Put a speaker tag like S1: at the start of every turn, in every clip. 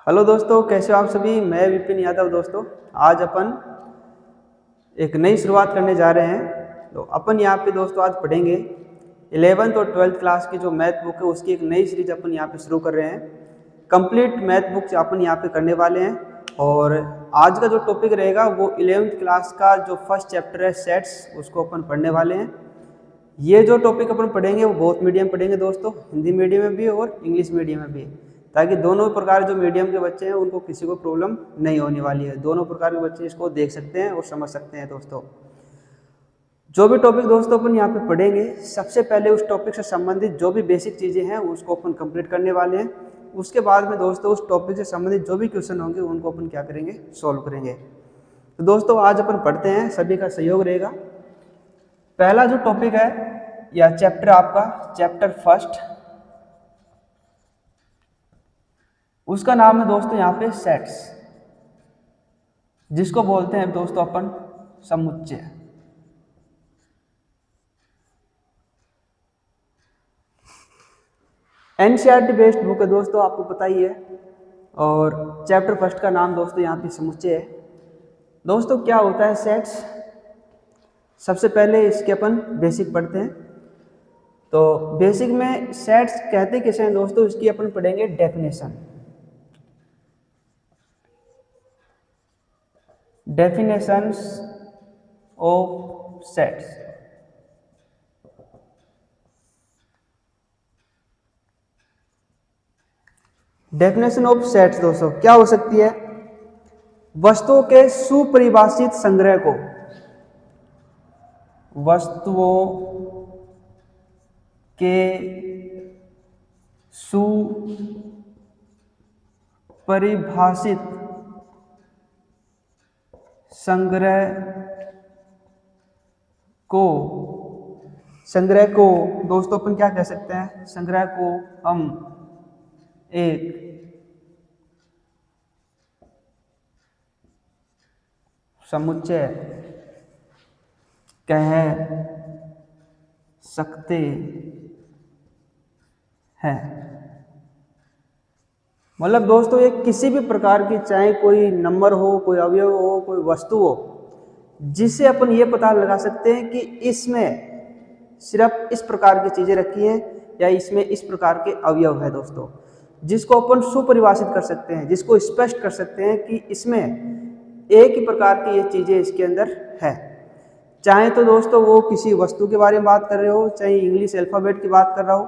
S1: Hello दोस्तों, कैसे हो आप सभी। मैं विपिन यादव। दोस्तों आज अपन एक नई शुरुआत करने जा रहे हैं। तो अपन यहाँ पे दोस्तों आज पढ़ेंगे 11th और 12th क्लास की जो मैथ बुक है उसकी एक नई सीरीज अपन यहाँ पे शुरू कर रहे हैं। कंप्लीट मैथ बुक अपन यहाँ पे करने वाले हैं। और आज का जो टॉपिक रहेगा वो 11th क्लास का जो फर्स्ट चैप्टर है सेट्स, उसको अपन पढ़ने वाले हैं। ये जो टॉपिक अपन पढ़ेंगे वो बहुत मीडियम पढ़ेंगे दोस्तों, हिंदी मीडियम में भी और इंग्लिश मीडियम में भी, ताकि दोनों प्रकार जो मीडियम के बच्चे हैं उनको किसी को प्रॉब्लम नहीं होने वाली है। दोनों प्रकार के बच्चे इसको देख सकते हैं और समझ सकते हैं। दोस्तों जो भी टॉपिक दोस्तों अपन यहाँ पे पढ़ेंगे, सबसे पहले उस टॉपिक से संबंधित जो भी बेसिक चीज़ें हैं उसको अपन कंप्लीट करने वाले हैं। उसके बाद में दोस्तों उस टॉपिक से संबंधित जो भी क्वेश्चन होंगे उनको अपन क्या करेंगे, सॉल्व करेंगे। तो दोस्तों आज अपन पढ़ते हैं, सभी का सहयोग रहेगा। पहला जो टॉपिक है या चैप्टर आपका चैप्टर फर्स्ट, उसका नाम है दोस्तों यहाँ पे सेट्स, जिसको बोलते हैं दोस्तों अपन समुच्चय। एनसीईआरटी बेस्ड बुक है दोस्तों, आपको पता ही है। और चैप्टर फर्स्ट का नाम दोस्तों यहाँ पे समुच्चय है। दोस्तों क्या होता है सेट्स, सबसे पहले इसके अपन बेसिक पढ़ते हैं। तो बेसिक में सेट्स कहते किसे हैं दोस्तों, इसकी अपन पढ़ेंगे definition. Definitions of sets. Definition of sets दोस्तों क्या हो सकती है, वस्तुओं के सुपरिभाषित संग्रह को, वस्तुओं के सुपरिभाषित संग्रह को दोस्तों अपन क्या कह सकते हैं, संग्रह को हम एक समुच्चय कह सकते हैं। मतलब दोस्तों ये किसी भी प्रकार की, चाहे कोई नंबर हो, कोई अवयव हो, कोई वस्तु हो, जिससे अपन ये पता लगा सकते हैं कि इसमें सिर्फ इस प्रकार की चीजें रखी हैं या इसमें इस प्रकार के अवयव है दोस्तों, जिसको अपन सुपरिभाषित कर सकते हैं, जिसको स्पष्ट कर सकते हैं कि इसमें एक ही प्रकार की ये चीजें इसके अंदर है। चाहे तो दोस्तों वो किसी वस्तु के बारे में बात कर रहे हो, चाहे इंग्लिश अल्फ़ाबेट की बात कर रहा हो,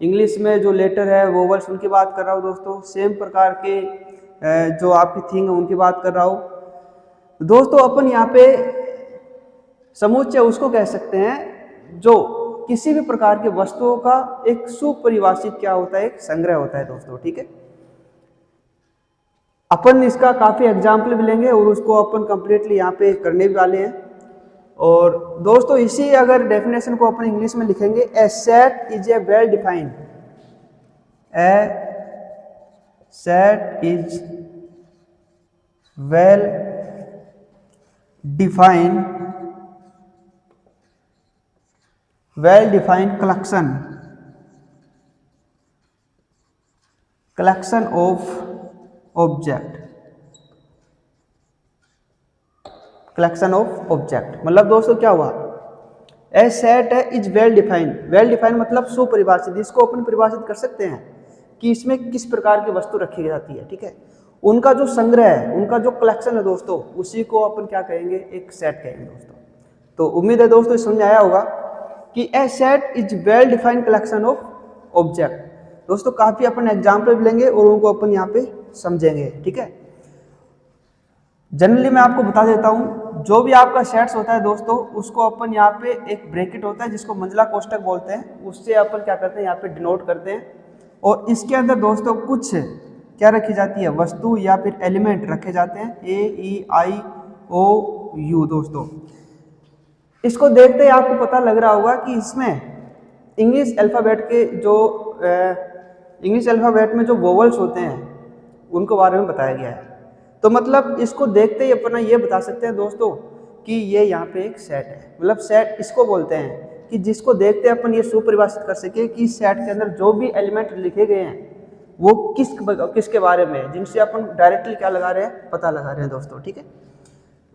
S1: इंग्लिश में जो लेटर है वोवल्स उनकी बात कर रहा हो दोस्तों, सेम प्रकार के जो आपकी थिंग है उनकी बात कर रहा हो। दोस्तों अपन यहाँ पे समुच्चय उसको कह सकते हैं जो किसी भी प्रकार के वस्तुओं का एक सुपरिभाषित क्या होता है, एक संग्रह होता है दोस्तों। ठीक है, अपन इसका काफी एग्जाम्पल भी लेंगे और उसको अपन कंप्लीटली यहाँ पे करने भी वाले हैं। और दोस्तों इसी अगर डेफिनेशन को अपन इंग्लिश में लिखेंगे, a set is a well defined, a set is well defined collection of object. मतलब दोस्तों क्या हुआ, ए सेट है इज वेल डिफाइंड मतलब सुपरिभाषित, इसको अपन परिभाषित कर सकते हैं कि इसमें किस प्रकार की वस्तु रखी जाती है। ठीक है, उनका जो संग्रह है, उनका जो कलेक्शन है दोस्तों, उसी को अपन क्या कहेंगे, एक सेट कहेंगे दोस्तों। तो उम्मीद है दोस्तों समझ आया होगा कि a set is well defined collection of object. दोस्तों काफी अपन एग्जाम्पल भी लेंगे और उनको अपन यहाँ पे समझेंगे। ठीक है, जनरली मैं आपको बता देता हूँ, जो भी आपका सेट्स होता है दोस्तों, उसको अपन यहाँ पे एक ब्रैकेट होता है जिसको मंझला कोष्ठक बोलते हैं, उससे अपन क्या करते हैं, यहाँ पे डिनोट करते हैं। और इसके अंदर दोस्तों कुछ क्या रखी जाती है, वस्तु या फिर एलिमेंट रखे जाते हैं, AEIOU दोस्तों। इसको देखते ही आपको पता लग रहा होगा कि इसमें इंग्लिश अल्फ़ाबेट के जो इंग्लिश अल्फ़ाबेट में जो वोवल्स होते हैं उनको बारे में बताया गया है। तो मतलब इसको देखते ही अपन ये बता सकते हैं दोस्तों कि ये यहाँ पे एक सेट है। मतलब सेट इसको बोलते हैं कि जिसको देखते अपन ये सुपरिभाषित कर सके कि इस सेट के अंदर जो भी एलिमेंट लिखे गए हैं वो किसके बारे में है, जिनसे अपन डायरेक्टली क्या लगा रहे हैं, पता लगा रहे हैं दोस्तों। ठीक है,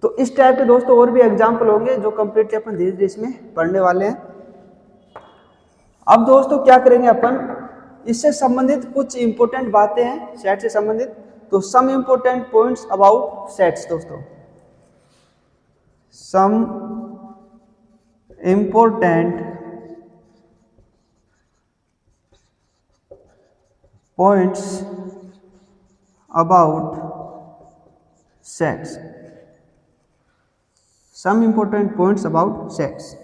S1: तो इस टाइप के दोस्तों और भी एग्जाम्पल होंगे जो कंप्लीटली अपन धीरे धीरे इसमें पढ़ने वाले हैं। अब दोस्तों क्या करेंगे अपन, इससे संबंधित कुछ इंपॉर्टेंट बातें हैं सेट से संबंधित, तो some important points about sets दोस्तों, some important points about sets, some important points about sets.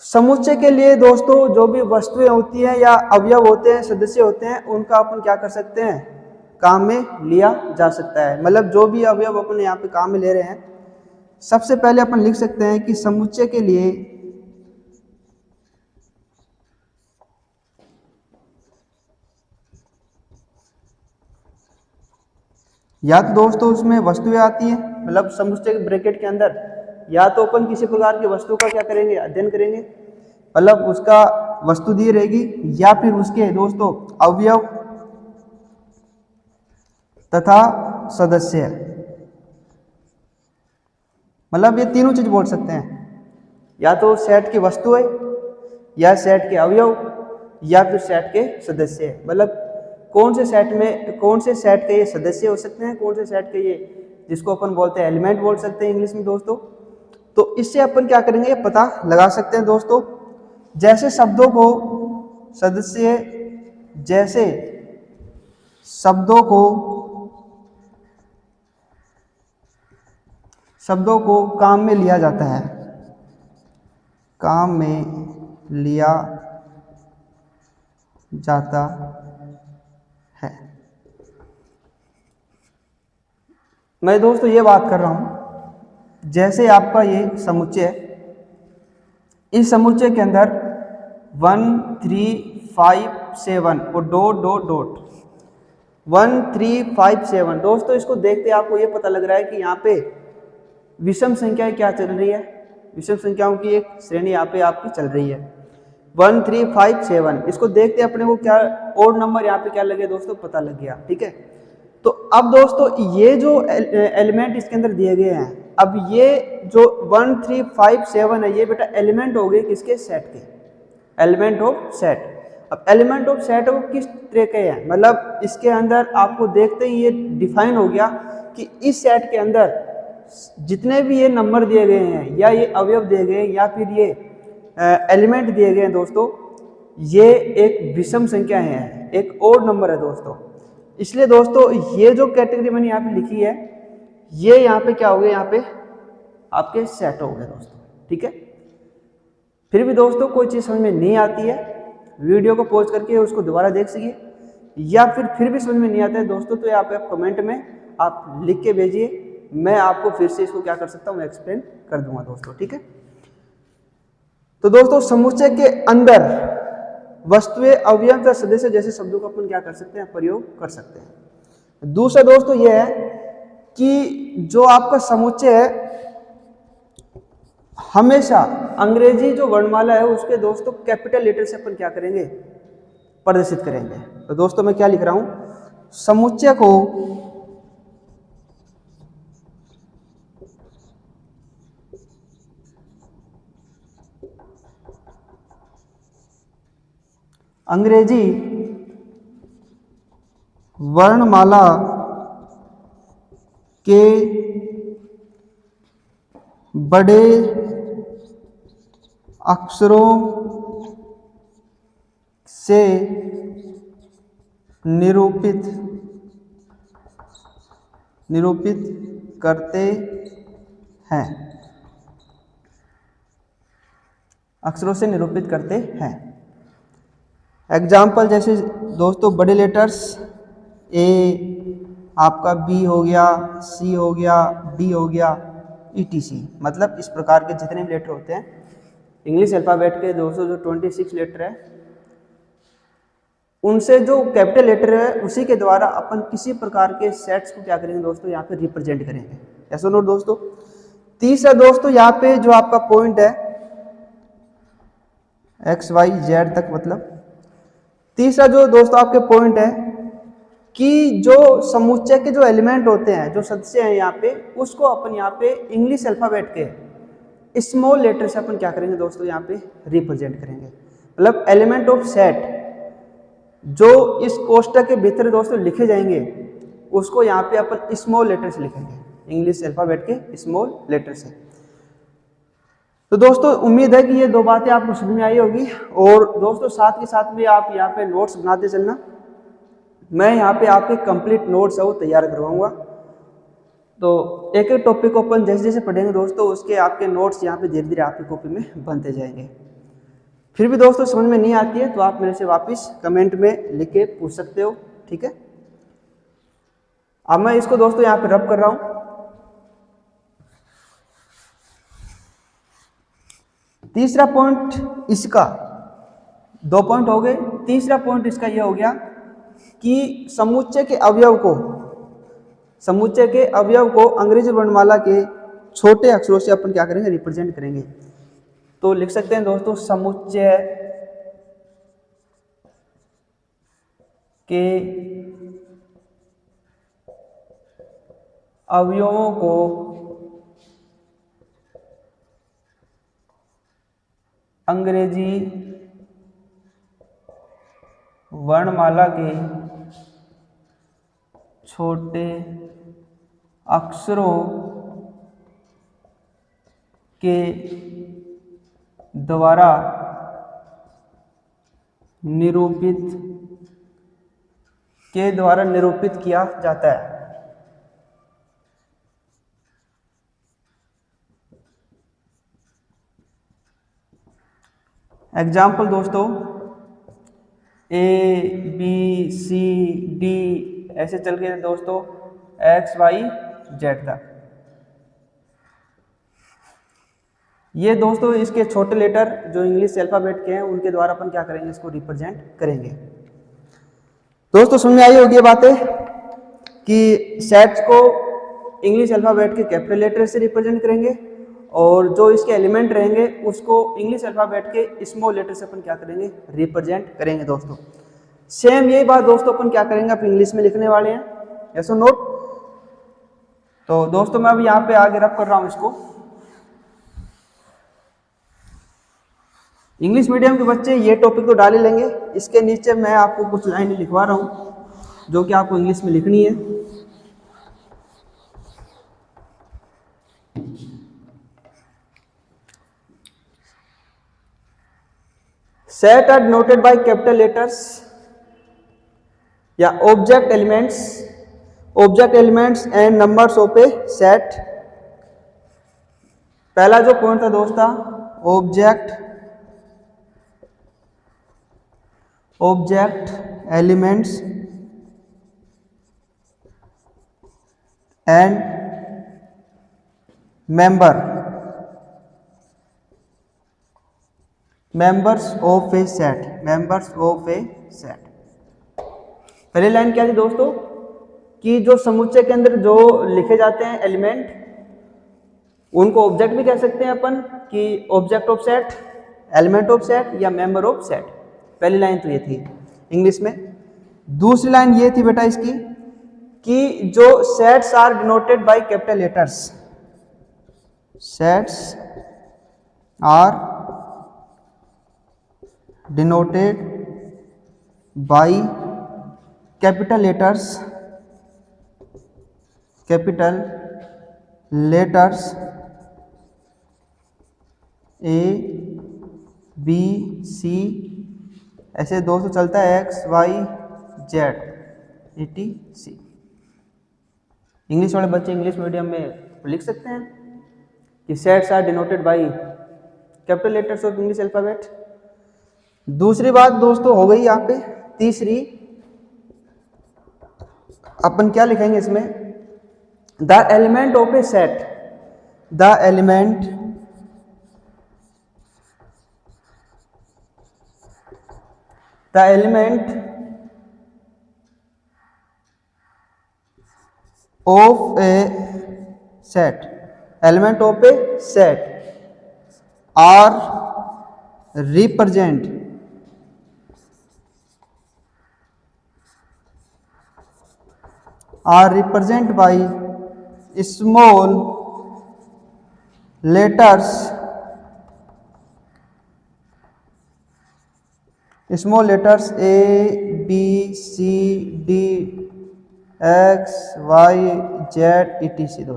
S1: समुच्चय के लिए दोस्तों जो भी वस्तुएं होती हैं या अवयव होते हैं, सदस्य होते हैं, उनका अपन क्या कर सकते हैं, काम में लिया जा सकता है। मतलब जो भी अवयव अपन यहाँ पे काम में ले रहे हैं, सबसे पहले अपन लिख सकते हैं कि समुच्चय के लिए या तो दोस्तों उसमें वस्तुएं आती हैं, मतलब समुच्चय के ब्रैकेट के अंदर या तो अपन किसी प्रकार की वस्तु का क्या करेंगे, अध्ययन करेंगे, मतलब उसका वस्तु दी रहेगी, या फिर उसके दोस्तों अवयव तथा सदस्य, मतलब ये तीनों चीज बोल सकते हैं, या तो सेट की वस्तुएं या सेट के अवयव या फिर सेट के सदस्य। मतलब कौन से सेट में, कौन से सेट के ये सदस्य हो सकते हैं, कौन से सेट के ये, जिसको अपन बोलते हैं एलिमेंट बोल सकते हैं इंग्लिश में दोस्तों। तो इससे अपन क्या करेंगे, ये पता लगा सकते हैं दोस्तों। जैसे शब्दों को सदस्य, जैसे शब्दों को काम में लिया जाता है, काम में लिया जाता है। मैं दोस्तों ये बात कर रहा हूं, जैसे आपका ये समुच्चय है, इस समुच्चय के अंदर 1 3 5 7 और डॉट डॉट डॉट 1 3 5 7 दोस्तों, इसको देखते आपको ये पता लग रहा है कि यहाँ पे विषम संख्याएं क्या चल रही है, विषम संख्याओं की एक श्रेणी यहाँ पे आपकी चल रही है 1 3 5 7। इसको देखते अपने को क्या ओड नंबर यहाँ पे क्या लगे दोस्तों, पता लग गया। ठीक है, तो अब दोस्तों ये जो एलिमेंट इसके अंदर दिए गए हैं, अब ये जो 1 3 5 7 है, ये बेटा एलिमेंट हो गए किसके, सेट के, एलिमेंट ऑफ सेट। अब एलिमेंट ऑफ सेट वो किस तरह के हैं, मतलब इसके अंदर आपको देखते ही ये डिफाइन हो गया कि इस सेट के अंदर जितने भी ये नंबर दिए गए हैं या ये अवयव दिए गए हैं या फिर ये एलिमेंट दिए गए हैं दोस्तों, ये एक विषम संख्या है, एक ओड नंबर है दोस्तों। इसलिए दोस्तों ये जो कैटेगरी मैंने यहाँ पे लिखी है, ये यहाँ पे क्या हो गया, यहाँ पे आपके सेट हो गए दोस्तों। ठीक है, फिर भी दोस्तों कोई चीज़ समझ में नहीं आती है, वीडियो को पॉज करके उसको दोबारा देख सकिए, या फिर भी समझ में नहीं आता है दोस्तों, तो यहाँ पे आप कमेंट में आप लिख के भेजिए, मैं आपको फिर से इसको क्या कर सकता हूँ, एक्सप्लेन कर दूंगा दोस्तों। ठीक है, तो दोस्तों समुच्चय के अंदर वस्तुएं, अवयव तथा सदस्य जैसे शब्दों का अपन क्या कर सकते हैं, प्रयोग कर सकते हैं। दूसरा दोस्तों यह है कि जो आपका समुच्चय है, हमेशा अंग्रेजी जो वर्णमाला है उसके दोस्तों कैपिटल लेटर से अपन क्या करेंगे, प्रदर्शित करेंगे। तो दोस्तों मैं क्या लिख रहा हूं, समुच्चय को अंग्रेजी वर्णमाला के बड़े अक्षरों से निरूपित करते हैं, अक्षरों से निरूपित करते हैं। एग्जाम्पल जैसे दोस्तों बड़े लेटर्स ए, आपका बी हो गया, सी हो गया, डी हो गया, ETC, मतलब इस प्रकार के जितने भी लेटर होते हैं इंग्लिश अल्फ़ाबेट के दोस्तों, जो 26 लेटर है, उनसे जो कैपिटल लेटर है उसी के द्वारा अपन किसी प्रकार के सेट्स को क्या करेंगे दोस्तों, यहाँ पे रिप्रेजेंट करेंगे। ऐसा नोट दोस्तों। तीसरा दोस्तों यहाँ पे जो आपका पॉइंट है XYZ तक, मतलब तीसरा जो दोस्तों आपके पॉइंट है कि जो समुच्चय के जो एलिमेंट होते हैं, जो सदस्य हैं यहाँ पे, उसको अपन यहाँ पे इंग्लिश अल्फ़ाबेट के स्मॉल लेटर से अपन क्या करेंगे दोस्तों, यहाँ पे रिप्रेजेंट करेंगे। मतलब एलिमेंट ऑफ सेट जो इस कोष्टक के भीतर दोस्तों लिखे जाएंगे, उसको यहाँ पे अपन स्मॉल लेटर से लिखेंगे, इंग्लिश अल्फ़ाबेट के स्मॉल लेटर से। तो दोस्तों उम्मीद है कि ये दो बातें आपको समझ में आई होगी। और दोस्तों साथ के साथ में आप यहाँ पे नोट्स बनाते चलना। मैं यहाँ पे आपके कंप्लीट नोट्स है वो तैयार करवाऊंगा। तो एक एक टॉपिक को अपन जैसे जैसे पढ़ेंगे दोस्तों, उसके आपके नोट्स यहाँ पे धीरे धीरे आपकी कॉपी में बनते जाएंगे। फिर भी दोस्तों समझ में नहीं आती है तो आप मेरे से वापस कमेंट में लिख के पूछ सकते हो, ठीक है। अब मैं इसको दोस्तों यहाँ पे रब कर रहा हूँ। तीसरा पॉइंट इसका, 2 पॉइंट हो गए। तीसरा पॉइंट इसका यह हो गया कि समुच्चय के अवयव को अंग्रेजी वर्णमाला के छोटे अक्षरों से अपन क्या करेंगे, रिप्रेजेंट करेंगे। तो लिख सकते हैं दोस्तों, समुच्चय के अवयवों को अंग्रेजी वर्णमाला के छोटे अक्षरों के द्वारा निरूपित किया जाता है। एग्जाम्पल दोस्तों, A B C D ऐसे चल के दोस्तों X Y Z तक। ये दोस्तों इसके छोटे लेटर जो इंग्लिश अल्फाबेट के हैं उनके द्वारा अपन क्या करेंगे, इसको रिप्रेजेंट करेंगे। दोस्तों समझ में आई होगी ये बातें कि सेट्स को इंग्लिश अल्फाबेट के कैपिटल लेटर से रिप्रेजेंट करेंगे और जो इसके एलिमेंट रहेंगे उसको इंग्लिश अल्फाबेट के स्मॉल लेटर से अपन क्या करेंगे, रिप्रेजेंट करेंगे। दोस्तों सेम यही बात दोस्तों अपन क्या करेंगे, आप इंग्लिश में लिखने वाले हैं, यस और नोट। तो दोस्तों मैं अभी यहाँ पे आगे रब कर रहा हूँ इसको। इंग्लिश मीडियम के बच्चे ये टॉपिक तो डाल ही लेंगे, इसके नीचे मैं आपको कुछ लाइन लिखवा रहा हूँ जो कि आपको इंग्लिश में लिखनी है। Set are denoted by capital letters या object elements and numbers of a set. पहला जो पॉइंट था दोस्तों, object elements and members of a set. पहली लाइन क्या थी दोस्तों कि जो समुच्चय के अंदर जो लिखे जाते हैं एलिमेंट, उनको ऑब्जेक्ट भी कह सकते हैं अपन कि object of set, element of set या मेंबर ऑफ सेट। पहली लाइन तो ये थी इंग्लिश में। दूसरी लाइन ये थी बेटा इसकी कि जो sets are denoted by capital letters, sets are denoted by capital letters A B C, ऐसे दोस्तों चलता है X Y Z etc। English वाले बच्चे इंग्लिश मीडियम में लिख सकते हैं कि sets are denoted by capital letters of English alphabet. दूसरी बात दोस्तों हो गई यहाँ पे। तीसरी अपन क्या लिखेंगे इसमें, the element of a set, the element of a set, element of a set are represent are represent by small letters A B C D X Y Z etc।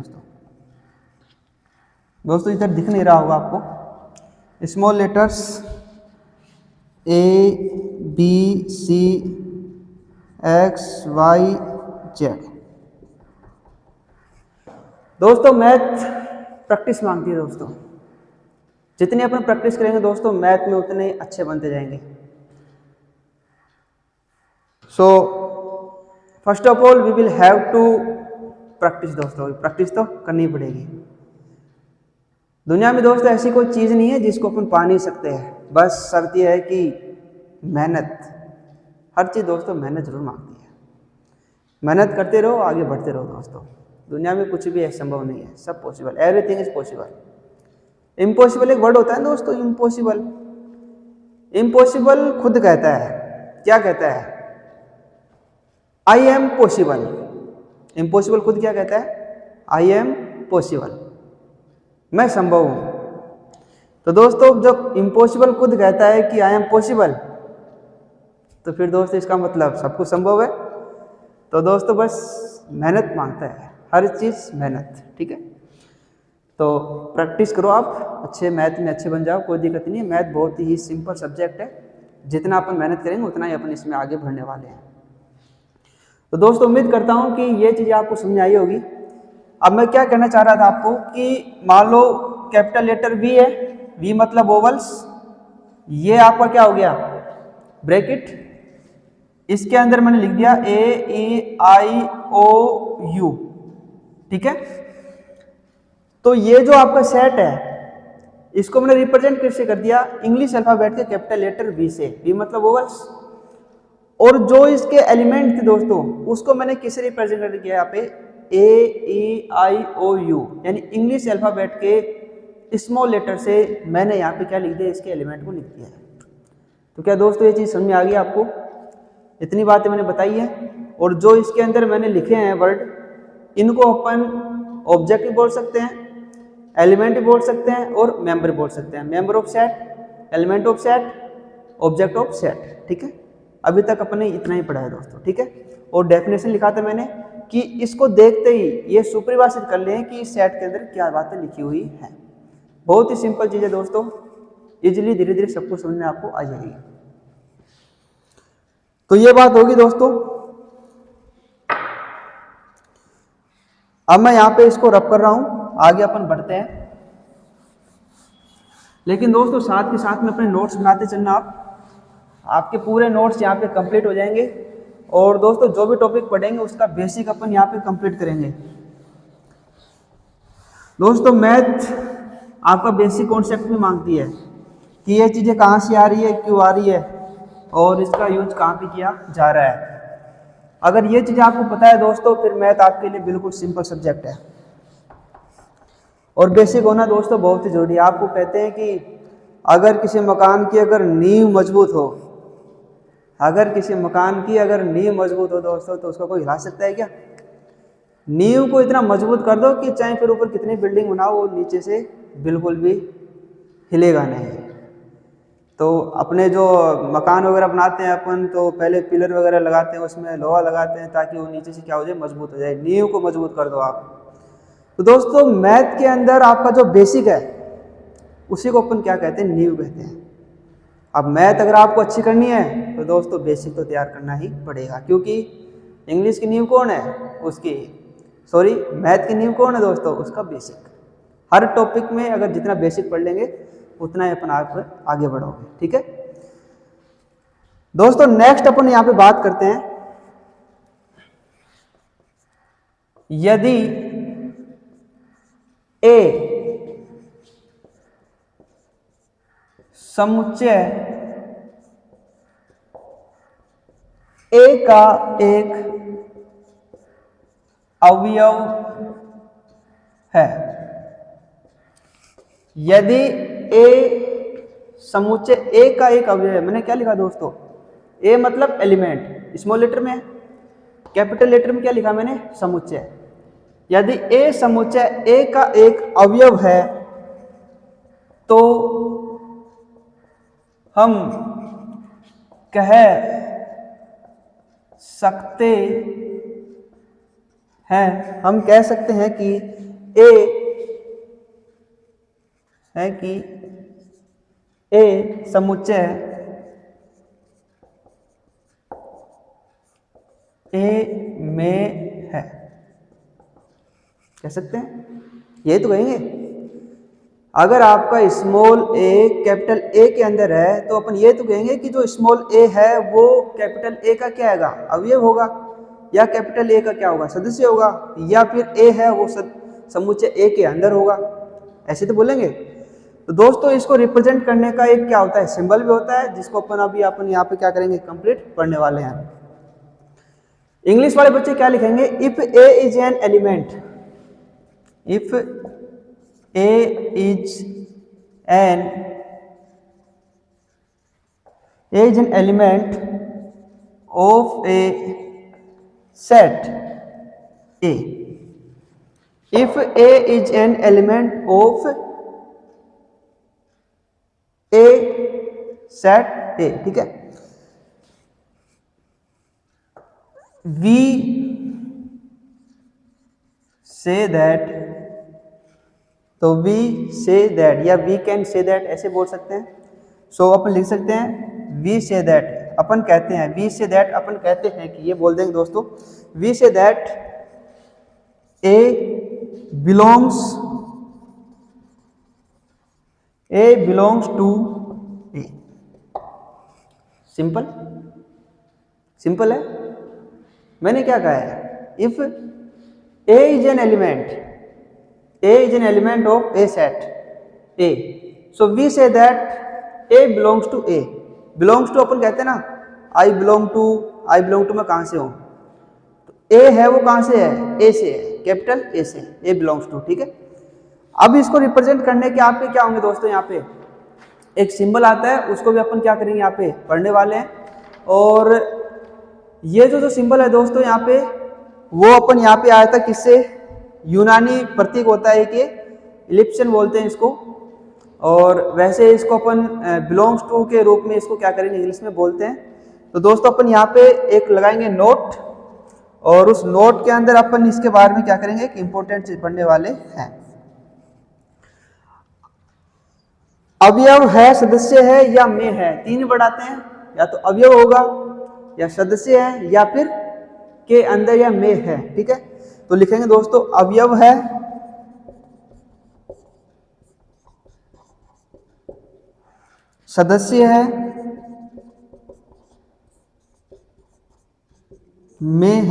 S1: दोस्तों इधर दिख नहीं रहा होगा आपको, small letters A B C X Y Z। दोस्तों math practice मांगती है दोस्तों, जितनी अपन प्रैक्टिस करेंगे दोस्तों मैथ में उतने अच्छे बनते जाएंगे। So first of all we will have to practice. दोस्तों प्रैक्टिस तो करनी पड़ेगी। दुनिया में दोस्तों ऐसी कोई चीज़ नहीं है जिसको अपन पा नहीं सकते हैं, बस शर्त यह है कि मेहनत। हर चीज़ दोस्तों मेहनत जरूर मांगती है। मेहनत करते रहो, आगे बढ़ते रहो दोस्तों। दुनिया में कुछ भी असंभव नहीं है, सब possible, everything is possible. Impossible एक वर्ड होता है दोस्तों, इम्पॉसिबल। इम्पॉसिबल खुद कहता है, क्या कहता है? I am possible. इम्पॉसिबल खुद क्या कहता है? आई एम पॉसिबल, मैं संभव हूं। तो दोस्तों जब इम्पॉसिबल खुद कहता है कि आई एम पॉसिबल, तो फिर दोस्तों इसका मतलब सब कुछ संभव है। तो दोस्तों बस मेहनत मांगता है, हर चीज़ मेहनत, ठीक है। तो प्रैक्टिस करो आप, अच्छे मैथ में अच्छे बन जाओ, कोई दिक्कत नहीं है। मैथ बहुत ही सिंपल सब्जेक्ट है, जितना अपन मेहनत करेंगे उतना ही अपन इसमें आगे बढ़ने वाले हैं। तो दोस्तों उम्मीद करता हूं कि ये चीज़ें आपको समझ आई होगी। अब मैं क्या कहना चाह रहा था आपको कि मान लो कैपिटल लेटर वी है, वी मतलब ओवल्स, ये आपका क्या हो गया? ब्रैकेट, इसके अंदर मैंने लिख दिया AEIOU, ठीक है। तो ये जो आपका सेट है इसको मैंने रिप्रेजेंट कैसे कर दिया? इंग्लिश अल्फाबेट के कैपिटल लेटर वी से, वी मतलब ओवल्स। और जो इसके एलिमेंट थे दोस्तों उसको मैंने किसे रिप्रेजेंट कर दिया? यहाँ पे AEIOU, यानी इंग्लिश अल्फाबेट के स्मॉल लेटर से मैंने यहाँ पे क्या लिख दिया? इसके एलिमेंट को लिख दिया है। तो क्या दोस्तों ये चीज़ समझ में आ गई आपको? इतनी बातें मैंने बताई है, और जो इसके अंदर मैंने लिखे हैं वर्ड, इनको अपन ऑब्जेक्ट भी बोल सकते हैं, एलिमेंट भी बोल सकते हैं, और मेंबर बोल सकते हैं। Member of set, element of set, object of set, ठीक है। अभी तक अपन ने इतना ही पढ़ा है दोस्तों, ठीक है। और डेफिनेशन लिखा था मैंने कि इसको देखते ही ये सुपरिभाषित कर लें कि इस सेट के अंदर क्या बातें लिखी हुई हैं। बहुत ही सिंपल चीज़ है दोस्तों, इजीली धीरे धीरे सब कुछ समझ में आपको आ जाएगी। तो ये बात होगी दोस्तों। अब मैं यहाँ पे इसको रब कर रहा हूँ, आगे अपन बढ़ते हैं। लेकिन दोस्तों साथ के साथ में अपने नोट्स बनाते चलना आप, आपके पूरे नोट्स यहाँ पे कंप्लीट हो जाएंगे। और दोस्तों जो भी टॉपिक पढ़ेंगे उसका बेसिक अपन यहाँ पे कंप्लीट करेंगे। दोस्तों मैथ आपका बेसिक कॉन्सेप्ट भी मांगती है कि ये चीज़ें कहाँ से आ रही है, क्यों आ रही है, और इसका यूज कहाँ पे किया जा रहा है। अगर ये चीज़ें आपको पता है दोस्तों, फिर मैथ आपके लिए बिल्कुल सिंपल सब्जेक्ट है। और बेसिक होना दोस्तों बहुत ही जरूरी है। आपको कहते हैं कि अगर किसी मकान की अगर नींव मजबूत हो, अगर किसी मकान की अगर नींव मजबूत हो दोस्तों, तो उसको कोई हिला सकता है क्या? नींव को इतना मजबूत कर दो कि चाहे फिर ऊपर कितनी बिल्डिंग बनाओ, वो नीचे से बिल्कुल भी हिलेगा नहीं। तो अपने जो मकान वगैरह बनाते हैं अपन, तो पहले पिलर वगैरह लगाते हैं, उसमें लोहा लगाते हैं ताकि वो नीचे से क्या हो जाए? मजबूत हो जाए। नींव को मजबूत कर दो आप। तो दोस्तों मैथ के अंदर आपका जो बेसिक है उसी को अपन क्या कहते हैं? नींव कहते हैं। अब मैथ अगर आपको अच्छी करनी है तो दोस्तों बेसिक तो तैयार करना ही पड़ेगा, क्योंकि इंग्लिश की नींव कौन है? उसकी मैथ की नींव कौन है दोस्तों? उसका बेसिक। हर टॉपिक में अगर जितना बेसिक पढ़ लेंगे उतना ही अपन आप आगे बढ़ोगे, ठीक है दोस्तों। नेक्स्ट अपन यहाँ पे बात करते हैं, यदि ए समुच्चय ए का एक अवयव है, यदि ए समुच्चय ए का एक अवयव है। मैंने क्या लिखा दोस्तों? ए मतलब एलिमेंट, स्मॉल लेटर में है। कैपिटल लेटर में क्या लिखा मैंने, समुच्चय। यदि ए समुच्चय ए का एक अवयव है तो हम कह सकते हैं, हम कह सकते हैं कि ए समुच्चय ए में है, कह सकते हैं, यही तो कहेंगे। अगर आपका स्मॉल ए कैपिटल ए के अंदर है तो अपन ये तो कहेंगे कि जो स्मॉल ए है वो कैपिटल ए का क्या आएगा, अवयव होगा, या कैपिटल ए का क्या होगा, सदस्य होगा, या फिर ए है वो समुच्चय ए के अंदर होगा, ऐसे तो बोलेंगे। तो दोस्तों इसको रिप्रेजेंट करने का एक क्या होता है, सिंबल भी होता है, जिसको अपन यहाँ पे क्या करेंगे, कंप्लीट पढ़ने वाले हैं। इंग्लिश वाले बच्चे क्या लिखेंगे, if A is an element, if A is an element of a set A, if A is an element of a set ए, ठीक है। We say that, तो we say that या we can say that ऐसे बोल सकते हैं। सो अपन लिख सकते हैं we say that, अपन कहते हैं, we say that अपन कहते हैं कि, ये बोल देंगे दोस्तों, we say that A belongs to A, simple simple है। मैंने क्या कहा है, if A is an element of a set A, so we say that A belongs to A. Belongs to अपन कहते हैं ना, आई बिलोंग टू मैं कहां से हूं, तो ए है वो कहां से है, ए से है, कैपिटल ए से, ए बिलोंग्स टू, ठीक है। अब इसको रिप्रेजेंट करने के आपके क्या होंगे दोस्तों, यहाँ पे एक सिंबल आता है, उसको भी अपन क्या करेंगे, यहाँ पे पढ़ने वाले हैं। और ये जो सिंबल है दोस्तों यहाँ पे, वो अपन यहाँ पे आया था किससे, यूनानी प्रतीक होता है कि इलिप्सन बोलते हैं इसको, और वैसे इसको अपन बिलोंग्स टू के रूप में इसको क्या करेंगे, इंग्लिश में बोलते हैं। तो दोस्तों अपन यहाँ पे एक लगाएंगे नोट, और उस नोट के अंदर अपन इसके बारे में क्या करेंगे, एक इंपॉर्टेंट चीज पढ़ने वाले हैं। अवयव है, सदस्य है या में है, तीन वर्ड आते हैं, या तो अवयव होगा या सदस्य है या फिर के अंदर या में है, ठीक है। तो लिखेंगे दोस्तों अवयव है, सदस्य है, में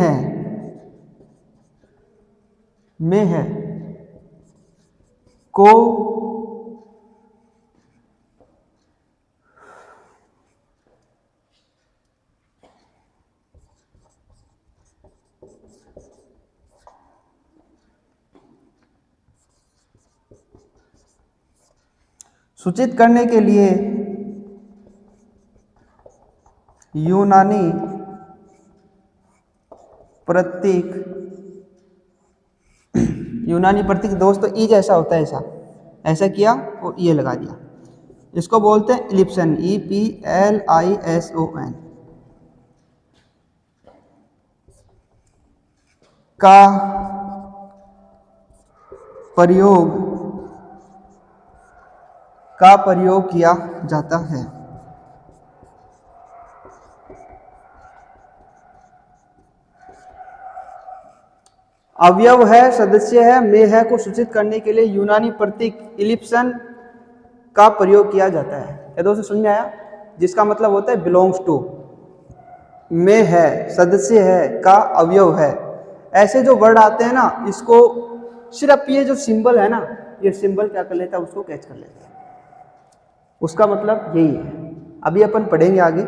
S1: है को सूचित करने के लिए यूनानी प्रतीक दोस्तों ई जैसा होता है, ऐसा किया और ये लगा दिया, इसको बोलते हैं इलिप्सन, EPLISON का प्रयोग किया जाता है। अवयव है, सदस्य है, में है को सूचित करने के लिए यूनानी प्रतीक इलिप्सन का प्रयोग किया जाता है। क्या दोस्तों समझ में आया, जिसका मतलब होता है बिलोंग्स टू, में है, सदस्य है, का अवयव है। ऐसे जो वर्ड आते हैं ना, इसको सिर्फ ये जो सिंबल है ना, ये सिंबल क्या कर लेता है, उसको कैच कर लेता है, उसका मतलब यही है। अभी अपन पढ़ेंगे आगे,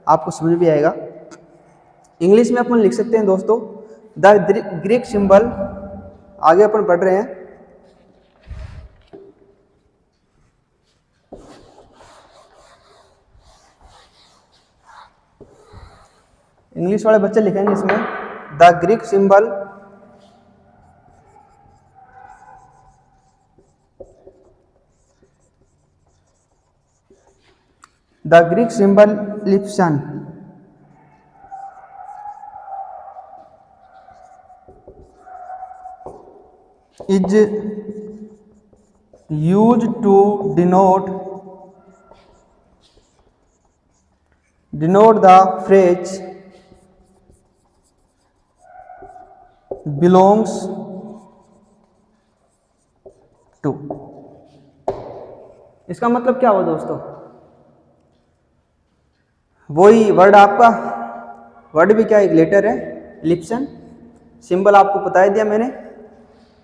S1: आपको समझ भी आएगा। इंग्लिश में अपन लिख सकते हैं दोस्तों द ग्रीक सिंबल, आगे अपन पढ़ रहे हैं। इंग्लिश वाले बच्चे लिखेंगे इसमें the Greek symbol epsilon is used to denote the phrase belongs to। इसका मतलब क्या हुआ दोस्तों? वही वर्ड, आपका वर्ड भी क्या एक लेटर है, लिप्सन। सिंबल आपको बता दिया मैंने।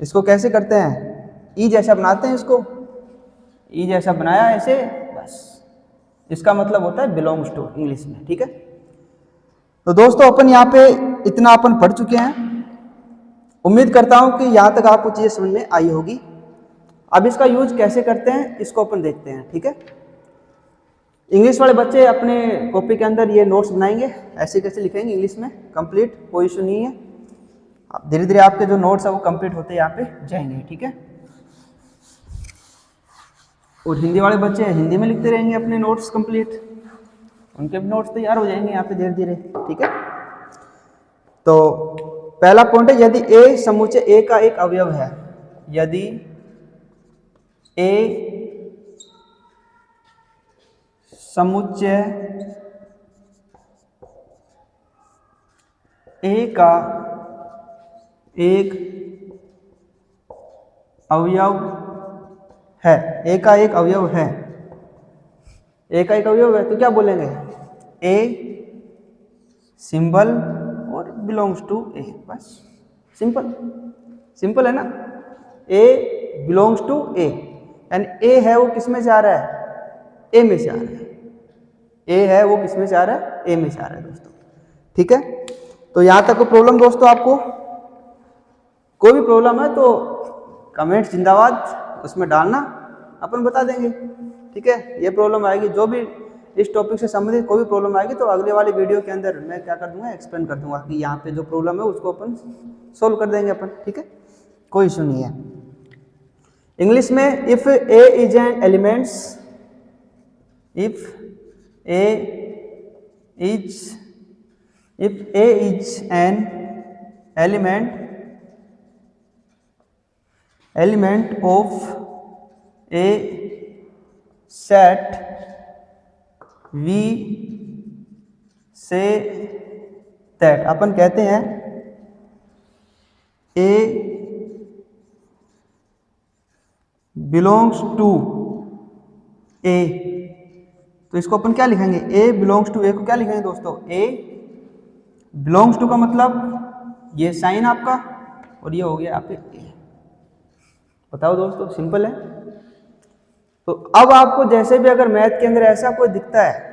S1: इसको कैसे करते हैं? ई जैसा बनाते हैं, इसको ई जैसा बनाया ऐसे, बस इसका मतलब होता है बिलोंग्स टू इंग्लिश में। ठीक है, तो दोस्तों अपन यहाँ पे इतना अपन पढ़ चुके हैं। उम्मीद करता हूँ कि यहाँ तक आपको चीज़ें समझ में आई होगी। अब इसका यूज कैसे करते हैं इसको अपन देखते हैं। ठीक है, इंग्लिश वाले बच्चे अपने कॉपी के अंदर ये नोट्स बनाएंगे, ऐसे कैसे लिखेंगे इंग्लिश में कंप्लीट, कोई इशू नहीं है। अब धीरे धीरे आपके जो नोट्स है वो कंप्लीट होते यहाँ पे जाएंगे। ठीक है, और हिंदी वाले बच्चे हिंदी में लिखते रहेंगे अपने नोट्स कंप्लीट, उनके भी नोट्स तैयार हो जाएंगे यहाँ पे धीरे धीरे। ठीक है, तो पहला पॉइंट है, यदि ए समुच्चय ए का एक अवयव है, यदि ए समुच्चय ए का एक अवयव है, ए का एक अवयव है, ए का एक अवयव है तो क्या बोलेंगे? ए सिंबल और बिलोंग्स टू ए, बस सिंपल, सिंपल है ना। ए बिलोंग्स टू ए, यानी ए है वो किस में से आ रहा है? ए में से आ रहा है। ए है वो किस में से आ रहा है? ए में से आ रहा है दोस्तों। ठीक है, तो यहां तक कोई प्रॉब्लम दोस्तों? आपको कोई भी प्रॉब्लम है तो कमेंट जिंदाबाद उसमें डालना, अपन बता देंगे। ठीक है, ये प्रॉब्लम आएगी, जो भी इस टॉपिक से संबंधित कोई भी प्रॉब्लम आएगी तो अगले वाले वीडियो के अंदर मैं क्या कर दूंगा, एक्सप्लेन कर दूंगा कि यहाँ पे जो प्रॉब्लम है उसको अपन सोल्व कर देंगे अपन। ठीक है, कोई इशू नहीं है। इंग्लिश में if A is an elements, if A is an element of a set, we say that, अपन कहते हैं ए बिलोंग्स टू ए, तो इसको अपन क्या लिखेंगे? ए बिलोंग्स टू ए को क्या लिखेंगे दोस्तों? ए बिलोंग्स टू का मतलब ये साइन आपका, और ये हो गया आपके ए। बताओ दोस्तों, सिंपल है। तो अब आपको जैसे भी अगर मैथ के अंदर ऐसा कोई दिखता है,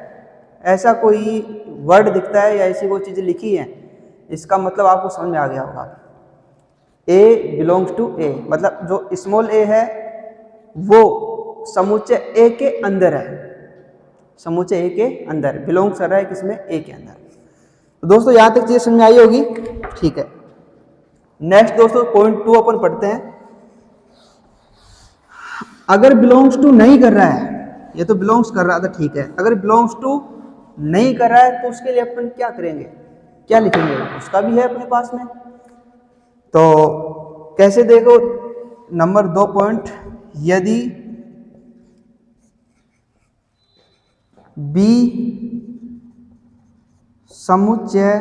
S1: ऐसा कोई वर्ड दिखता है या ऐसी कोई चीज़ लिखी है, इसका मतलब आपको समझ में आ गया होगा। ए बिलोंग्स टू ए मतलब जो स्मॉल ए है वो समुच्चय ए के अंदर है, समुच्चय ए के अंदर बिलोंग कर रहा है, किसमें? ए के अंदर। तो दोस्तों यहाँ तक चीज़ समझ में आई होगी। ठीक है, नेक्स्ट दोस्तों पॉइंट 2 अपन पढ़ते हैं। अगर बिलोंग्स टू नहीं कर रहा है, ये तो बिलोंग्स कर रहा था, ठीक है, अगर बिलोंग्स टू नहीं कर रहा है तो उसके लिए अपन क्या करेंगे, क्या लिखेंगे? उसका भी है अपने पास में, तो कैसे देखो? नंबर 2 पॉइंट, यदि बी समुच्चय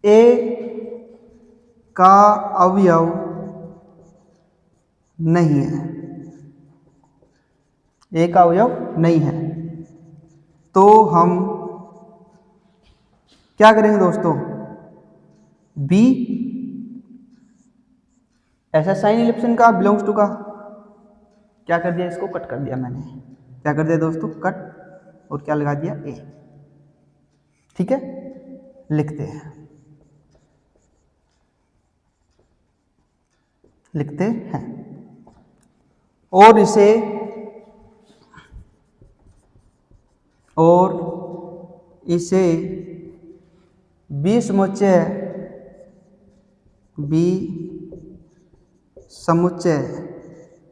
S1: ए का अवयव नहीं है, ए का अवयव नहीं है, तो हम क्या करेंगे दोस्तों? बी ऐसा साइन इलिप्सन का बिलोंग्स टू का क्या कर दिया? इसको कट कर दिया मैंने। क्या कर दिया दोस्तों? कट, और क्या लगा दिया? ए। ठीक है, लिखते हैं, लिखते हैं, और इसे बी समुच्चय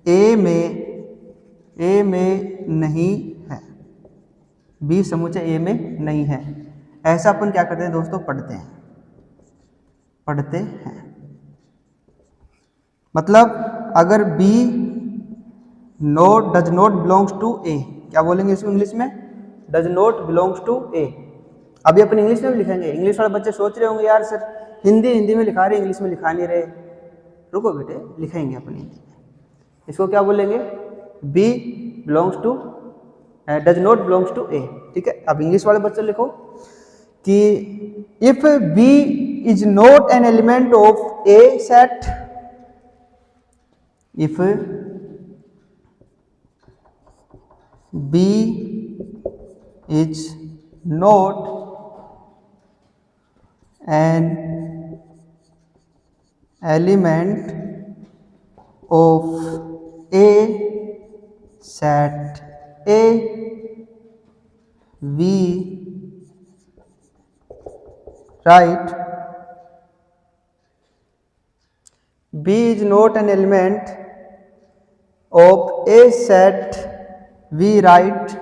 S1: ए में नहीं है, बी समुच्चय ए में नहीं है, ऐसा अपन क्या करते हैं दोस्तों, पढ़ते हैं। मतलब अगर B does not belongs to A, क्या बोलेंगे इसको इंग्लिश में, does not belongs to A. अभी अपन इंग्लिश में भी लिखेंगे। इंग्लिश वाले बच्चे सोच रहे होंगे यार सर हिंदी में लिखा रहे, इंग्लिश में लिखा नहीं रहे। रुको बेटे, लिखेंगे अपन हिंदी में। इसको क्या बोलेंगे, B belongs to does not belongs to A. ठीक है, अब इंग्लिश वाले बच्चे लिखो कि if B is not an element of a set, if B is not an element of a set A, we write B is not an element of a set, we write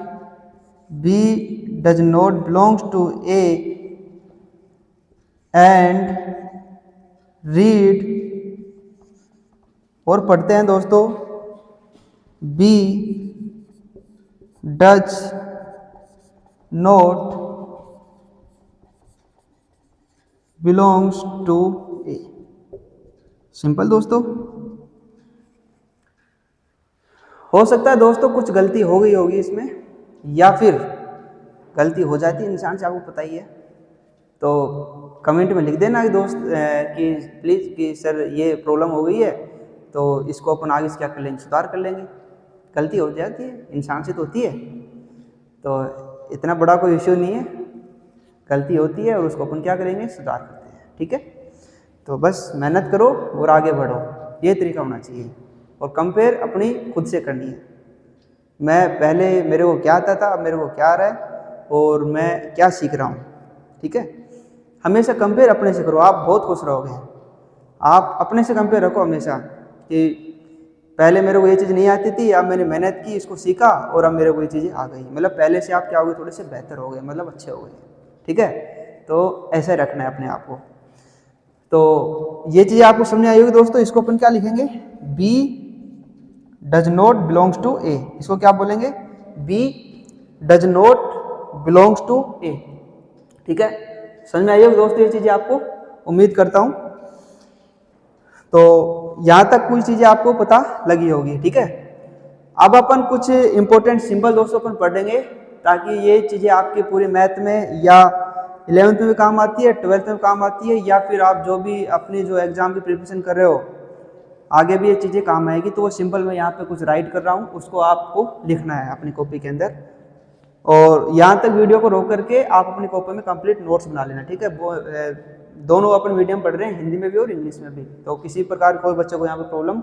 S1: B does not belongs to A and read, और पढ़ते हैं दोस्तों, B does not belongs to A। Simple दोस्तों। हो सकता है दोस्तों कुछ गलती हो गई होगी इसमें, या फिर गलती हो जाती है इंसान से, आपको पता ही है। तो कमेंट में लिख देना कि दोस्त कि प्लीज़ कि सर ये प्रॉब्लम हो गई है, तो इसको अपन आगे से क्या कर लेंगे, सुधार कर लेंगे। गलती हो जाती है, इंसान से तो होती है, तो इतना बड़ा कोई इश्यू नहीं है। गलती होती है और उसको अपन क्या करेंगे, सुधार करते हैं। ठीक है, तो बस मेहनत करो और आगे बढ़ो, ये तरीका होना चाहिए। और कंपेयर अपनी खुद से करनी है। मैं पहले मेरे को क्या आता था, अब मेरे को क्या आ रहा है और मैं क्या सीख रहा हूँ। ठीक है, हमेशा कंपेयर अपने से करो, आप बहुत खुश रहोगे। आप अपने से कंपेयर रखो हमेशा कि पहले मेरे को ये चीज़ नहीं आती थी, अब मैंने मेहनत की, इसको सीखा और अब मेरे को ये चीज़ें आ गई। मतलब पहले से आप क्या हो गए, थोड़े से बेहतर हो गए, मतलब अच्छे हो गए। ठीक है, तो ऐसे रखना है अपने आप को। तो ये चीज़ें आपको समझ आई होगी दोस्तों। इसको अपन क्या लिखेंगे, B does not belongs to A. इसको क्या बोलेंगे, B does not belongs to A. ठीक है, समझ में आई होगी दोस्तों ये चीज़ें आपको, उम्मीद करता हूँ। तो यहाँ तक कुछ चीज़ें आपको पता लगी होगी। ठीक है, अब अपन कुछ इंपॉर्टेंट सिंबल दोस्तों अपन पढ़ लेंगे, ताकि ये चीज़ें आपके पूरे मैथ में या 11th में भी काम आती है, 12th में काम आती है, या फिर आप जो भी अपनी जो एग्ज़ाम की प्रिपरेशन कर रहे हो आगे भी ये चीज़ें काम आएगी। तो वो सिंपल मैं यहाँ पे कुछ राइट कर रहा हूँ, उसको आपको लिखना है अपनी कॉपी के अंदर। और यहाँ तक वीडियो को रोक करके आप अपनी कॉपी में कंप्लीट नोट्स बना लेना। ठीक है, वो दोनों अपन मीडियम पढ़ रहे हैं, हिंदी में भी और इंग्लिश में भी, तो किसी प्रकार कोई बच्चे को यहाँ पे प्रॉब्लम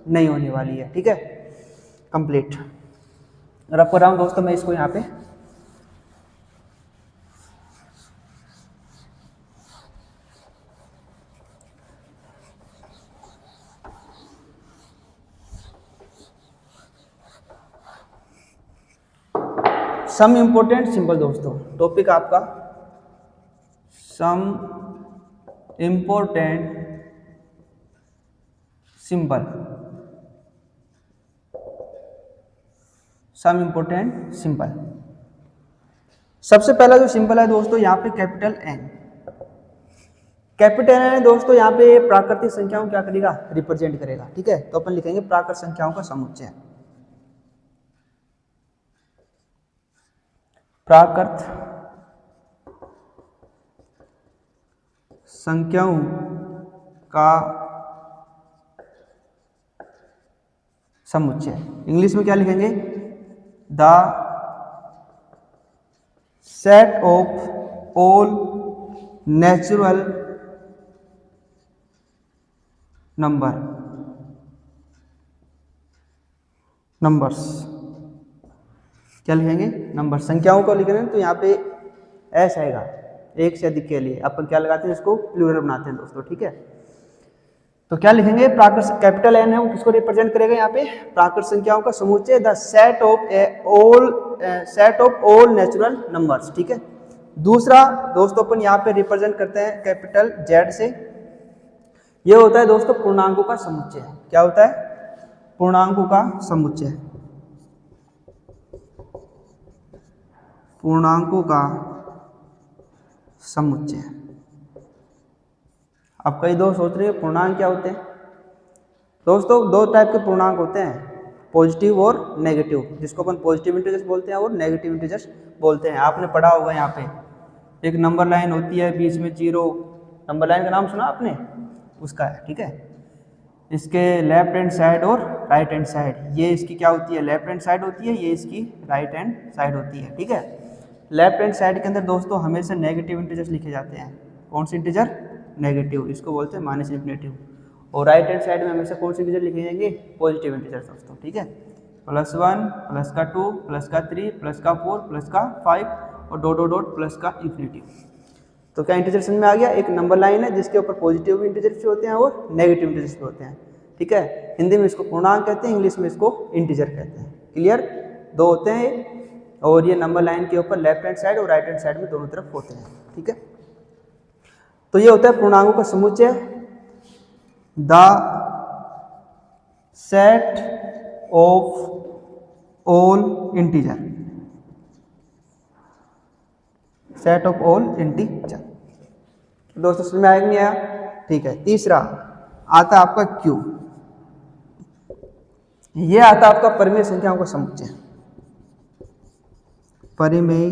S1: नहीं होने वाली है। ठीक है, कंप्लीट रख रहा हूँ दोस्तों मैं इसको यहाँ पे। सम इम्पोर्टेंट सिंबल दोस्तों, टॉपिक आपका some important symbol. Some important symbol, सबसे पहला जो सिंबल है दोस्तों यहाँ पे कैपिटल एन। कैपिटल एन है दोस्तों, यहाँ पे प्राकृतिक संख्याओं क्या करेगा, रिप्रेजेंट करेगा। ठीक है, तो अपन लिखेंगे प्राकृत संख्याओं का समुच्चय। प्राकृत संख्याओं का समुच्चय। इंग्लिश में क्या लिखेंगे, the set of all natural numbers. क्या लिखेंगे, नंबर। संख्याओं को लिख रहे हैं तो यहाँ पे एस आएगा, एक से अधिक के लिए अपन क्या लगाते हैं, इसको प्लूरल बनाते हैं दोस्तों, ठीक है। तो क्या लिखेंगे, प्राकृत कैपिटल एन है वो किसको रिप्रेजेंट करेगा यहाँ पे, प्राकृत संख्याओं का समुच्चय, the set of all natural numbers, ठीक है। दूसरा दोस्तों अपन यहाँ पे रिप्रेजेंट करते हैं कैपिटल जेड से, ये होता है दोस्तों पूर्णांकों का समुच्चय। क्या होता है, पूर्णांकों का समुच्चय, पूर्णांकों का समुच्चय। अब कई दोस्त सोच रहे हैं पूर्णांक क्या होते हैं। दोस्तों दो टाइप के पूर्णांक होते हैं, पॉजिटिव और नेगेटिव, जिसको अपन पॉजिटिव इंटीजर्स बोलते हैं और नेगेटिव इंटीजर्स बोलते हैं। आपने पढ़ा होगा यहाँ पे एक नंबर लाइन होती है, बीच में जीरो, नंबर लाइन का नाम सुना आपने, उसका है, ठीक है। इसके लेफ्ट हैंड साइड और राइट हैंड साइड, ये इसकी क्या होती है, लेफ्ट हैंड साइड होती है, ये इसकी राइट हैंड साइड होती है, ठीक है। लेफ्ट हैंड साइड के अंदर दोस्तों हमेशा नेगेटिव इंटीजर्स लिखे जाते हैं। कौन से इंटीजर, नेगेटिव, इसको बोलते हैं माइनस इन्फिनेटिव। और राइट हैंड साइड में हमेशा कौन से इंटीजर लिखे जाएंगे, पॉजिटिव इंटीजर्स दोस्तों, ठीक है। +1, +2, +3, +4, +5 और डॉट डॉट डॉट प्लस का इन्फिनेटिव। तो क्या इंटीजर समझ में आ गया, एक नंबर लाइन है जिसके ऊपर पॉजिटिव इंटीजर्स भी होते हैं और नेगेटिव इंटीजर्स भी होते हैं, ठीक है। हिंदी में इसको पूर्णांक कहते हैं, इंग्लिश में इसको इंटीजर कहते हैं, क्लियर। दो होते हैं और ये नंबर लाइन के ऊपर लेफ्ट हैंड साइड और राइट हैंड साइड में दोनों तरफ होते हैं, ठीक है। तो ये होता है पूर्णांकों का समुच्चय, the set of all integer, set of all integer. दोस्तों समझ में आया कि नहीं आया, ठीक है। तीसरा आता है आपका क्यू, ये आता है आपका परिमेय संख्याओं का समुच्चय, परिमेय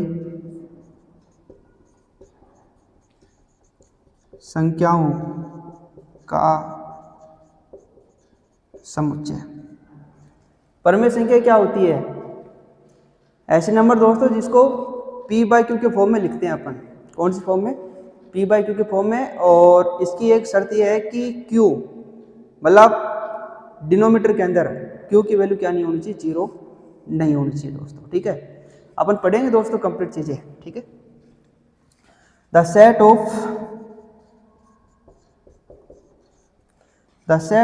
S1: संख्याओं का समुच्चय। परिमेय संख्या क्या होती है, ऐसे नंबर दोस्तों जिसको p/q के फॉर्म में लिखते हैं अपन। कौन सी फॉर्म में, p/q के फॉर्म में। और इसकी एक शर्त यह है कि q मतलब डिनोमिनेटर के अंदर q की वैल्यू क्या नहीं होनी चाहिए, 0 नहीं होनी चाहिए दोस्तों, ठीक है। अपन पढ़ेंगे दोस्तों कंप्लीट चीजें, ठीक है। The set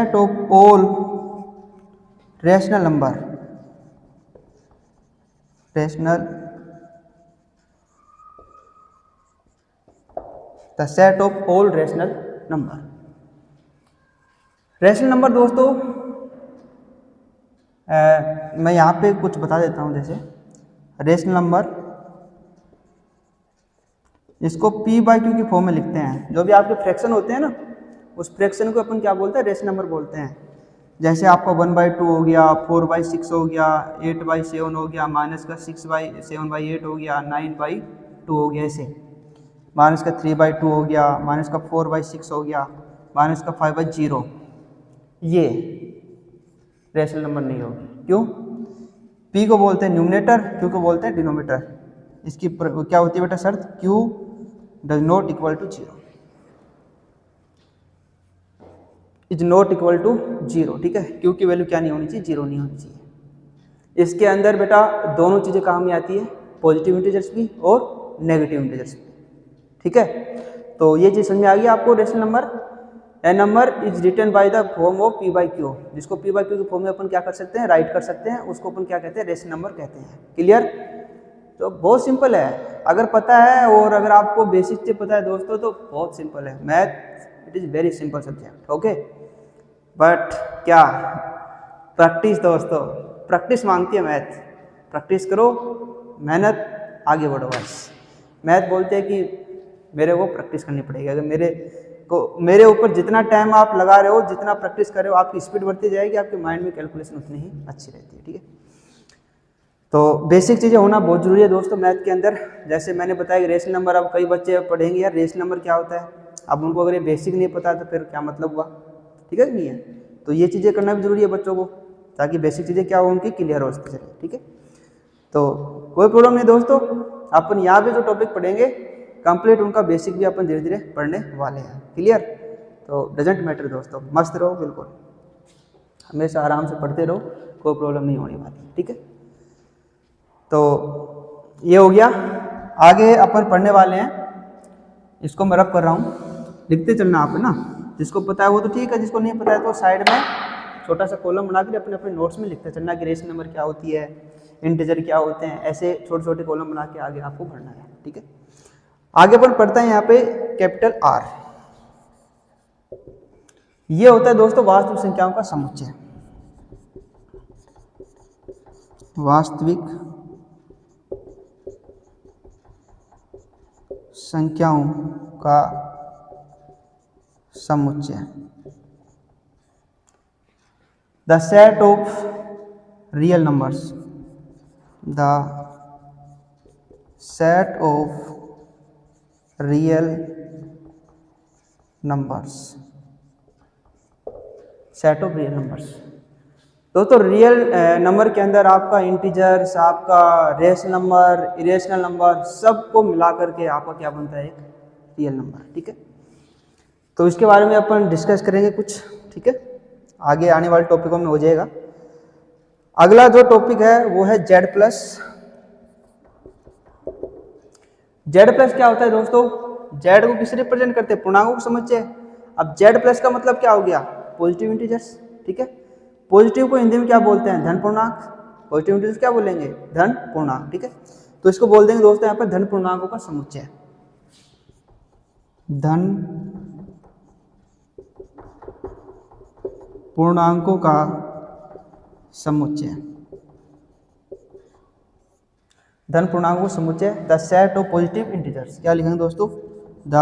S1: of all rational number, the set of all rational number. Rational number दोस्तों मैं यहाँ पे कुछ बता देता हूँ। जैसे रैशनल नंबर, इसको p/q की फॉर्म में लिखते हैं। जो भी आपके फ्रैक्शन होते हैं ना, उस फ्रैक्शन को अपन क्या बोलते हैं, रैशनल नंबर बोलते हैं। जैसे आपका 1/2 हो गया, 4/6 हो गया, 8/7 हो गया, -6/7/8 हो गया, 9/2 हो गया, ऐसे -3/2 हो गया, -4/6 हो गया, -5/0। ये रैशनल नंबर नहीं होगी। क्यों, p को बोलते हैं न्यूमरेटर, q को बोलते हैं डिनोमिनेटर। इसकी क्या होती है बेटा शर्त, q does not equal to 0, is not equal to 0, ठीक है। q की वैल्यू क्या नहीं होनी चाहिए, 0 नहीं होनी चाहिए। इसके अंदर बेटा दोनों चीज़ें काम में आती है, पॉजिटिव इंटीजर्स भी और नेगेटिव इंटीजर्स भी, ठीक है। तो ये चीज़ समझ में आ गई आपको। Rational number, a number is written by the form of p/q, जिसको p/q के फॉर्म में अपन क्या कर सकते हैं, राइट कर सकते हैं, उसको अपन क्या कहते हैं, रैशनल नंबर कहते हैं, क्लियर। तो बहुत सिंपल है, अगर पता है और अगर आपको बेसिक से पता है दोस्तों तो बहुत सिंपल है। Math it is very simple subject, okay. But क्या, प्रैक्टिस दोस्तों, प्रैक्टिस मांगती है मैथ। प्रैक्टिस करो, मेहनत, आगे बढ़ो बस। मैथ बोलते हैं कि मेरे को प्रैक्टिस करनी पड़ेगी। अगर मेरे ऊपर जितना टाइम आप लगा रहे हो, जितना प्रैक्टिस कर रहे हो, आपकी स्पीड बढ़ती जाएगी, आपके माइंड में कैलकुलेशन उतनी ही अच्छी रहती है, ठीक है। तो बेसिक चीज़ें होना बहुत ज़रूरी है दोस्तों मैथ के अंदर। जैसे मैंने बताया कि रैशनल नंबर, अब कई बच्चे पढ़ेंगे यार रैशनल नंबर क्या होता है, अब उनको अगर ये बेसिक नहीं पता तो फिर क्या मतलब हुआ, ठीक है कि नहीं है। तो ये चीज़ें करना भी ज़रूरी है बच्चों को, ताकि बेसिक चीज़ें क्या हो उनकी क्लियर हो सके, ठीक है। तो कोई प्रॉब्लम नहीं दोस्तों, अपन यहाँ पे जो टॉपिक पढ़ेंगे कंप्लीट उनका बेसिक भी अपन धीरे धीरे पढ़ने वाले हैं, क्लियर। तो डजेंट मैटर दोस्तों, मस्त रहो, बिल्कुल हमेशा आराम से पढ़ते रहो, कोई प्रॉब्लम नहीं होने वाली, ठीक है। तो ये हो गया। आगे अपन पढ़ने वाले हैं इसको मैं रब कर रहा हूँ, लिखते चलना आप, है ना। जिसको पता है वो तो ठीक है, जिसको नहीं पता है तो साइड में छोटा सा कॉलम बना के अपने अपने नोट्स में लिखते चलना कि रेशनल नंबर क्या होती है, इंटीजर क्या होते हैं, ऐसे छोटे छोटे कॉलम बना के आगे आपको भरना है, ठीक है। आगे अपन पढ़ते हैं यहाँ पे कैपिटल आर। ये होता है दोस्तों वास्तविक संख्याओं का समुच्चय। वास्तविक संख्याओं का समुच्चय। The set of real numbers. The set of real numbers. Set of real numbers दोस्तों, रियल नंबर के अंदर आपका इंटीजर्स, आपका रेशनल नंबर, इरेशनल नंबर, सबको मिला करके आपका क्या बनता है, एक रियल नंबर, ठीक है। तो इसके बारे में अपन डिस्कस करेंगे कुछ, ठीक है, आगे आने वाले टॉपिकों में हो जाएगा। अगला जो टॉपिक है वो है जेड प्लस। जेड प्लस क्या होता है दोस्तों, जेड को किससे रिप्रेजेंट करते हैं, पूर्णांकों को समुच्चय। अब जेड प्लस का मतलब क्या हो गया, पॉजिटिव इंटीजर्स, ठीक है। पॉजिटिव को हिंदी में क्या बोलते हैं, धन पूर्णांक। पॉजिटिव इंटीजर्स क्या बोलेंगे, धन पूर्णांक, ठीक है। तो इसको बोल देंगे दोस्तों यहाँ पर धन पूर्णांकों का समुच्चय। धन पूर्णांकों का समुच्चय। धन पूर्णांकों का समुच्चय, the set of positive integers. क्या लिखेंगे दोस्तों, the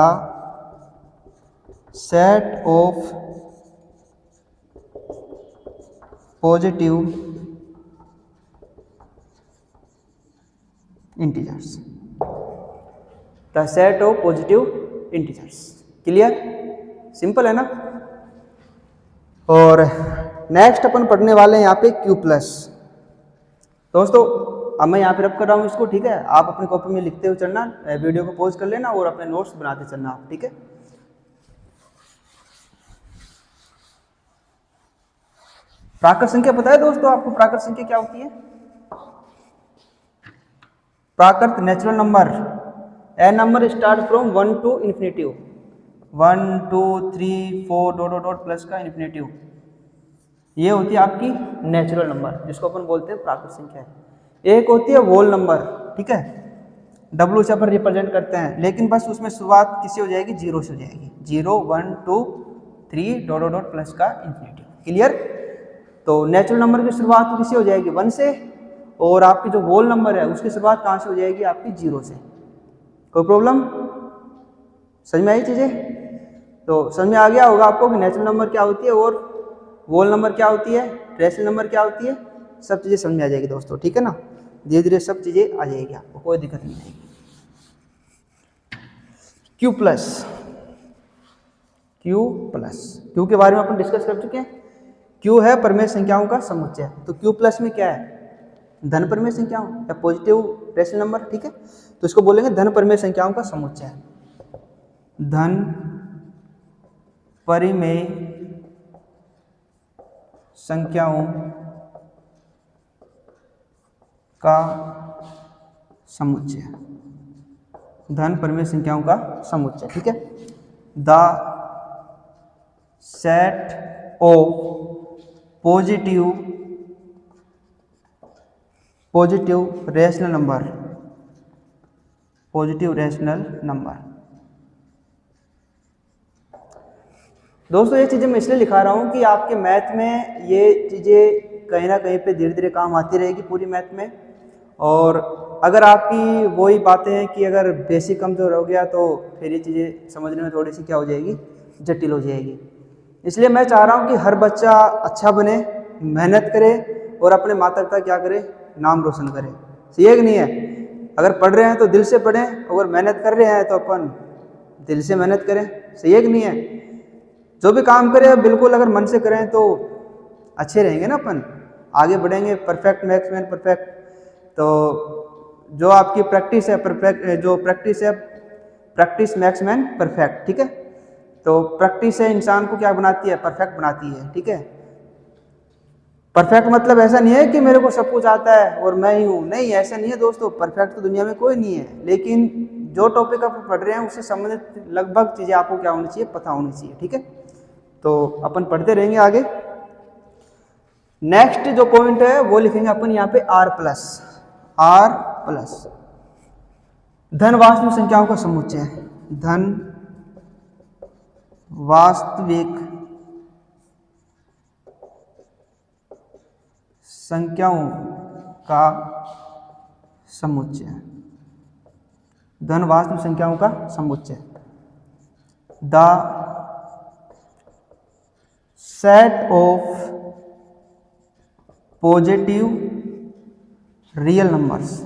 S1: set of positive integers. The set of positive integers. Clear, simple है ना। और नेक्स्ट अपन पढ़ने वाले हैं यहाँ पे क्यू प्लस। दोस्तों अब मैं यहाँ पे रब कर रहा हूँ इसको, ठीक है। आप अपनी कॉपी में लिखते हुए चलना, वीडियो को पॉज कर लेना और अपने नोट्स बनाते चलना आप, ठीक है। प्राकृत संख्या पता है दोस्तों आपको, प्राकृत संख्या क्या होती है। प्राकृत natural number, a number start from 1 to infinitive, 1 2 3 4 dot dot dot plus का इन्फिनिटिव, ये होती है आपकी नेचुरल नंबर, जिसको अपन बोलते हैं प्राकृत संख्या। एक होती है होल नंबर, ठीक है, डब्ल्यू से अपन रिप्रेजेंट करते हैं, लेकिन बस उसमें शुरुआत किससे हो जाएगी, जीरो से हो जाएगी, 0 1 2 3 डॉट डॉट डॉट प्लस का इन्फिनिटिव। क्लियर। तो नेचुरल नंबर की शुरुआत किससे हो जाएगी, 1 से, और आपकी जो होल नंबर है उसकी शुरुआत कहाँ से हो जाएगी, आपकी 0 से। कोई प्रॉब्लम, समझ में आई चीज़ें। तो समझ में आ गया होगा आपको कि नेचुरल नंबर क्या होती है और होल नंबर क्या होती है, रेशनल नंबर क्या होती है, सब चीज़ें समझ में आ जाएगी दोस्तों, ठीक है ना। धीरे धीरे सब चीज़ें आ जाएगी आपको, कोई दिक्कत नहीं आएगी। Q plus. Q plus, Q के बारे में अपन डिस्कस कर चुके हैं। क्यू है परमेय संख्याओं का समुच्चय। तो क्यू प्लस में क्या है, धन परमेय संख्याओं या पॉजिटिव रेशनल नंबर, ठीक है। तो इसको बोलेंगे धन परमेय संख्याओं का समुच्चय। धन परिमेय संख्याओं का समुच्चय। धन परिमेय संख्याओं का समुच्चय, ठीक है। The set of positive rational number, positive rational number. दोस्तों ये चीज़ें मैं इसलिए लिखा रहा हूँ कि आपके मैथ में ये चीज़ें कहीं ना कहीं पे धीरे धीरे काम आती रहेगी पूरी मैथ में। और अगर आपकी वही बातें हैं कि अगर बेसिक कमज़ोर हो गया तो फिर ये चीज़ें समझने में थोड़ी सी क्या हो जाएगी, जटिल हो जाएगी। इसलिए मैं चाह रहा हूँ कि हर बच्चा अच्छा बने, मेहनत करे और अपने माता पिता क्या करे, नाम रोशन करे। सही है कि नहीं है। अगर पढ़ रहे हैं तो दिल से पढ़ें, अगर मेहनत कर रहे हैं तो अपन दिल से मेहनत करें। सही है कि नहीं है। जो भी काम करें बिल्कुल अगर मन से करें तो अच्छे रहेंगे ना, अपन आगे बढ़ेंगे। Perfect max man perfect. तो जो आपकी प्रैक्टिस है परफेक्ट, जो प्रैक्टिस है प्रैक्टिस मैक्स मैन परफेक्ट, ठीक है। तो प्रैक्टिस है इंसान को क्या बनाती है, परफेक्ट बनाती है, ठीक है। परफेक्ट मतलब ऐसा नहीं है कि मेरे को सब कुछ आता है और मैं ही हूँ, नहीं ऐसा नहीं है दोस्तों। परफेक्ट तो दुनिया में कोई नहीं है, लेकिन जो टॉपिक आप पढ़ रहे हैं उससे संबंधित लगभग चीज़ें आपको क्या होनी चाहिए, पता होनी चाहिए। ठीक है, तो अपन पढ़ते रहेंगे आगे। नेक्स्ट जो पॉइंट है वो लिखेंगे अपन यहाँ पे R प्लस। धन वास्तविक संख्याओं का समुच्चय है। धन वास्तविक संख्याओं का समुच्चय। धन वास्तविक संख्याओं का समुच्चय। The set of positive real numbers.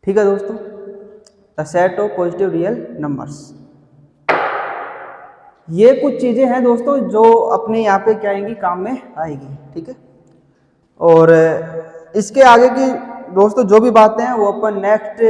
S1: ठीक है दोस्तों, the set of positive real numbers. ये कुछ चीज़ें हैं दोस्तों जो अपने यहाँ पे क्या आएंगी, काम में आएगी। ठीक है, और इसके आगे की दोस्तों जो भी बातें हैं वो अपन नेक्स्ट